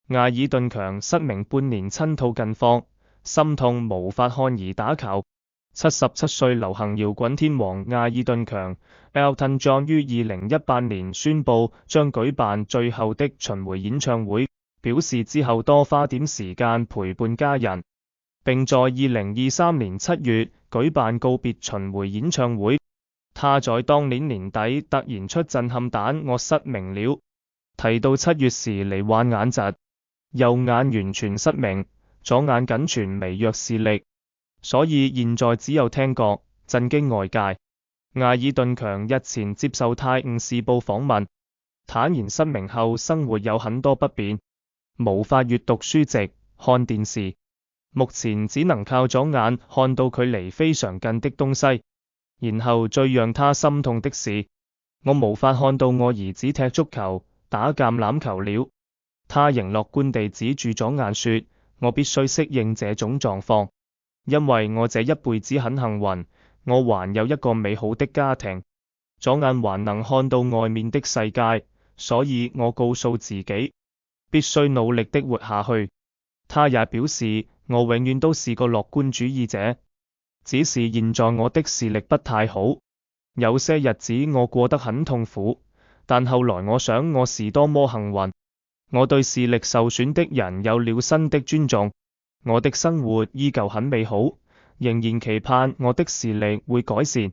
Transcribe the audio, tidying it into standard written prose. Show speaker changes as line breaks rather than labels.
艾爾頓強失明半年親吐近況，心痛無法看兒打球。77歲流行搖滾天王艾爾頓強 Elton John 於2018年宣布將舉辦最後的巡迴演唱會，表示之後多花點時間陪伴家人，並在2023年7月舉辦告別巡迴演唱會。他在當年年底突然出震撼彈，我失明了。提到7月時罹患眼疾，右眼完全失明，左眼僅存微弱視力，所以現在只有聽覺，震驚外界。艾爾頓強日前接受《泰晤士報》訪問，坦言失明後生活有很多不便，無法閱讀書籍、看電視，目前只能靠左眼看到距離非常近的東西。然後最讓他心痛的是，我無法看到我兒子踢足球、打橄欖球了。他仍樂觀地指住左眼說，我必須適應這種狀況，因為我這一輩子很幸運，我還有一個美好的家庭，左眼還能看到外面的世界，所以我告訴自己，必須努力的活下去。他也表示，我永遠都是個樂觀主義者，只是現在我的視力不太好，有些日子我過得很痛苦，但後來我想我是多麼幸運，我對視力受損的人有了新的尊重，我的生活依舊很美好，仍然期盼我的視力會改善。